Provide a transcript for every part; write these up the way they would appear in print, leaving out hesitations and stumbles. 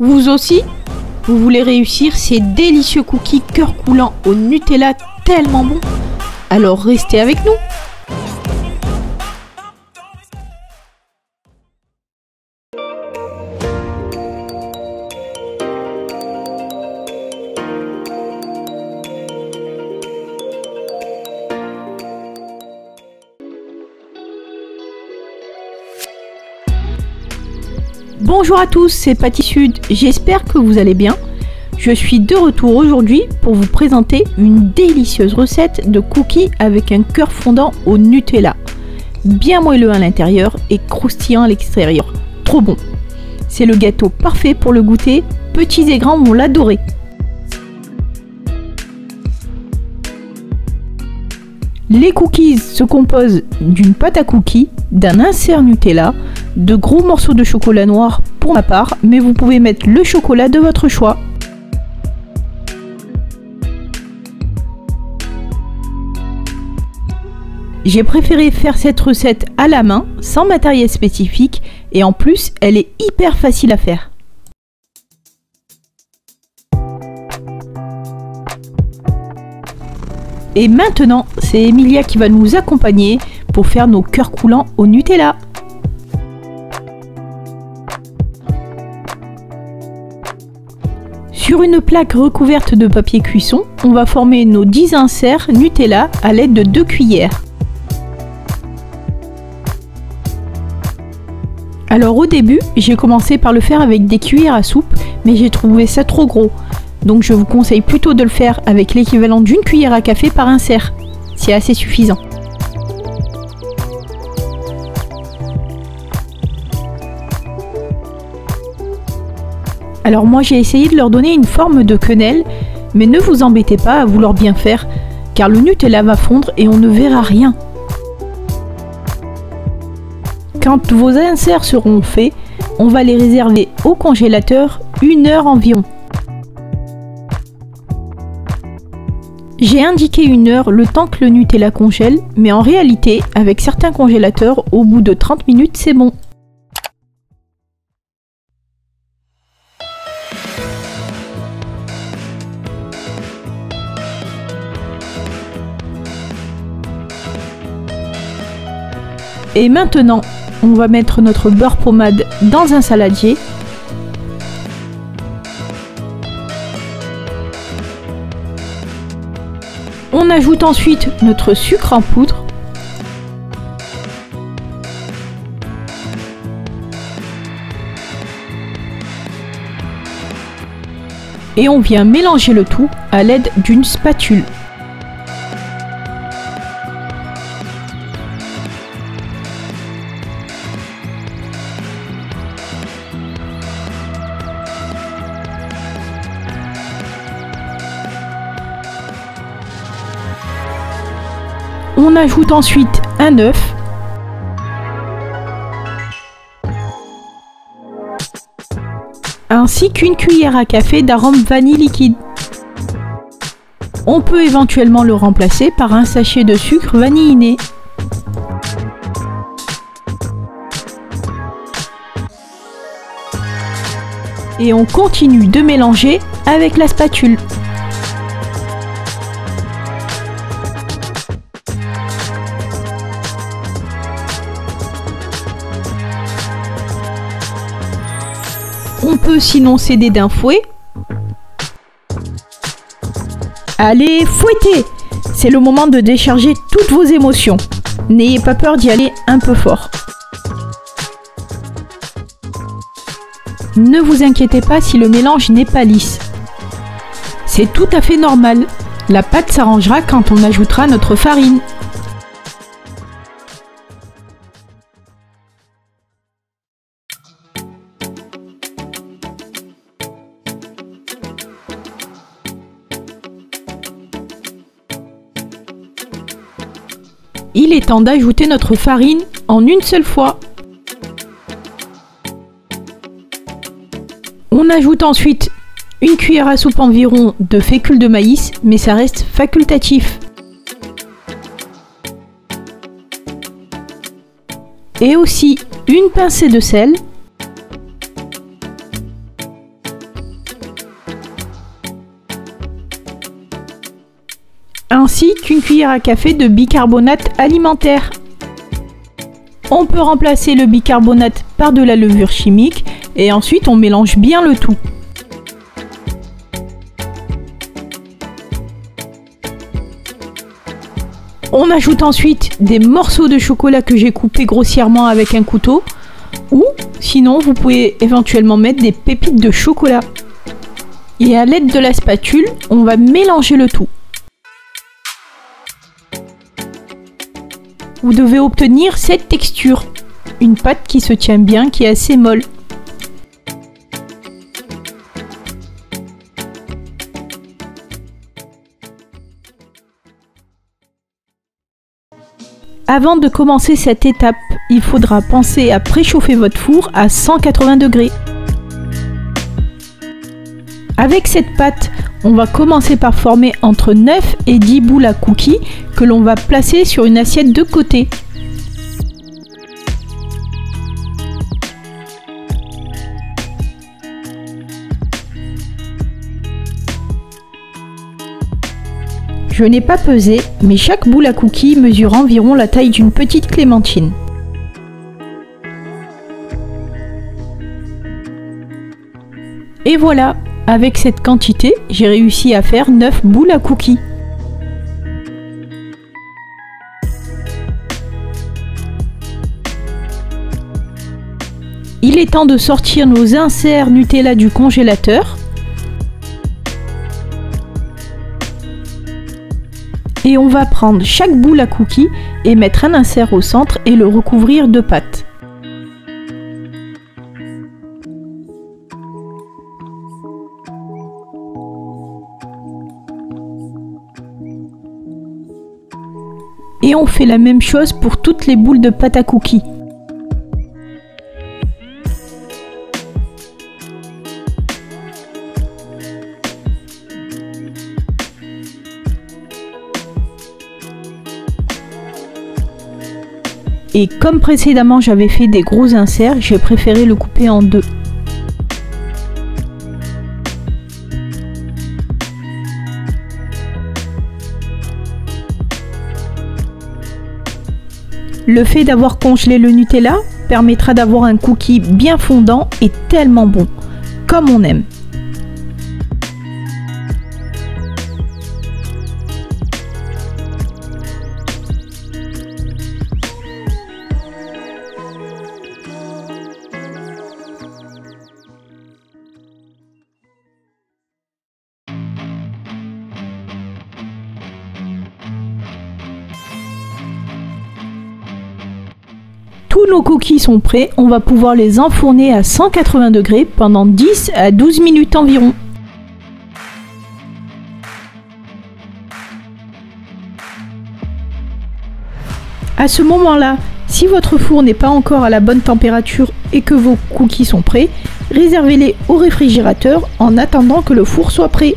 Vous aussi? Vous voulez réussir ces délicieux cookies cœur coulant au Nutella tellement bons? Alors restez avec nous! Bonjour à tous, c'est Patty Sud, j'espère que vous allez bien. Je suis de retour aujourd'hui pour vous présenter une délicieuse recette de cookies avec un cœur fondant au Nutella. Bien moelleux à l'intérieur et croustillant à l'extérieur. Trop bon! C'est le gâteau parfait pour le goûter, petits et grands vont l'adorer. Les cookies se composent d'une pâte à cookies, d'un insert Nutella, de gros morceaux de chocolat noir pour ma part, mais vous pouvez mettre le chocolat de votre choix. J'ai préféré faire cette recette à la main, sans matériel spécifique, et en plus, elle est hyper facile à faire. Et maintenant, c'est Emilia qui va nous accompagner pour faire nos cœurs coulants au Nutella. Sur une plaque recouverte de papier cuisson, on va former nos 10 inserts Nutella à l'aide de 2 cuillères. Alors au début, j'ai commencé par le faire avec des cuillères à soupe, mais j'ai trouvé ça trop gros. Donc je vous conseille plutôt de le faire avec l'équivalent d'une cuillère à café par insert. C'est assez suffisant. Alors moi j'ai essayé de leur donner une forme de quenelle, mais ne vous embêtez pas à vouloir bien faire, car le Nutella va fondre et on ne verra rien. Quand vos inserts seront faits, on va les réserver au congélateur 1 heure environ. J'ai indiqué 1 heure le temps que le Nutella congèle, mais en réalité, avec certains congélateurs, au bout de 30 minutes, c'est bon. Et maintenant, on va mettre notre beurre pommade dans un saladier. On ajoute ensuite notre sucre en poudre. Et on vient mélanger le tout à l'aide d'une spatule. On ajoute ensuite un œuf, ainsi qu'une cuillère à café d'arôme vanille liquide. On peut éventuellement le remplacer par un sachet de sucre vanilliné. Et on continue de mélanger avec la spatule. On peut sinon s'aider d'un fouet. Allez, fouettez! C'est le moment de décharger toutes vos émotions. N'ayez pas peur d'y aller un peu fort. Ne vous inquiétez pas si le mélange n'est pas lisse. C'est tout à fait normal. La pâte s'arrangera quand on ajoutera notre farine. Il est temps d'ajouter notre farine en une seule fois. On ajoute ensuite une cuillère à soupe environ de fécule de maïs, mais ça reste facultatif. Et aussi une pincée de sel. ainsi qu'une cuillère à café de bicarbonate alimentaire. On peut remplacer le bicarbonate par de la levure chimique et ensuite on mélange bien le tout. On ajoute ensuite des morceaux de chocolat que j'ai coupés grossièrement avec un couteau, ou sinon vous pouvez éventuellement mettre des pépites de chocolat. Et à l'aide de la spatule, on va mélanger le tout. Vous devez obtenir cette texture, une pâte qui se tient bien, qui est assez molle. Avant de commencer cette étape, il faudra penser à préchauffer votre four à 180 degrés. Avec cette pâte, on va commencer par former entre 9 et 10 boules à cookies que l'on va placer sur une assiette de côté. Je n'ai pas pesé, mais chaque boule à cookies mesure environ la taille d'une petite clémentine. Et voilà, avec cette quantité, j'ai réussi à faire 9 boules à cookies. Il est temps de sortir nos inserts Nutella du congélateur. Et on va prendre chaque boule à cookies et mettre un insert au centre et le recouvrir de pâte. Et on fait la même chose pour toutes les boules de pâte à cookies. Et comme précédemment j'avais fait des gros inserts, j'ai préféré le couper en deux. Le fait d'avoir congelé le Nutella permettra d'avoir un cookie bien fondant et tellement bon, comme on aime. Tous nos cookies sont prêts, on va pouvoir les enfourner à 180 degrés pendant 10 à 12 minutes environ. À ce moment-là, si votre four n'est pas encore à la bonne température et que vos cookies sont prêts, réservez-les au réfrigérateur en attendant que le four soit prêt.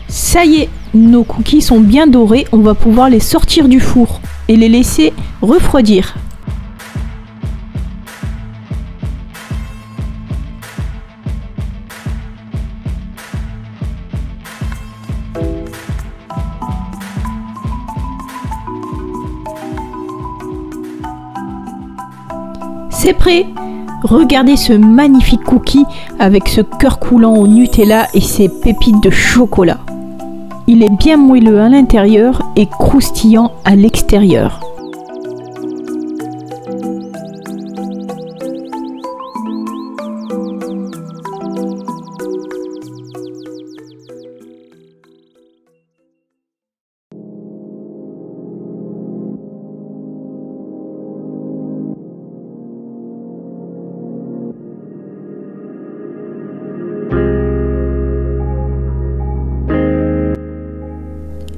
Ça y est, nos cookies sont bien dorés, on va pouvoir les sortir du four et les laisser refroidir. C'est prêt! Regardez ce magnifique cookie avec ce cœur coulant au Nutella et ses pépites de chocolat. Il est bien moelleux à l'intérieur et croustillant à l'extérieur.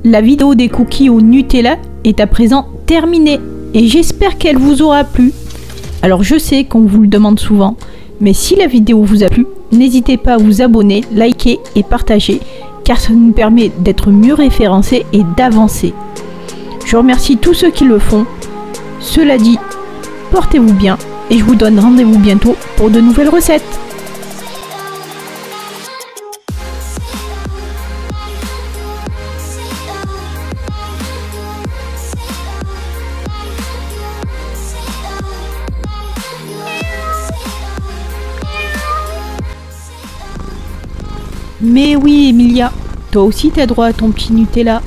La vidéo des cookies au Nutella est à présent terminée et j'espère qu'elle vous aura plu. Alors je sais qu'on vous le demande souvent, mais si la vidéo vous a plu, n'hésitez pas à vous abonner, liker et partager car ça nous permet d'être mieux référencés et d'avancer. Je remercie tous ceux qui le font. Cela dit, portez-vous bien et je vous donne rendez-vous bientôt pour de nouvelles recettes. Mais oui, Emilia, toi aussi t'as droit à ton petit Nutella.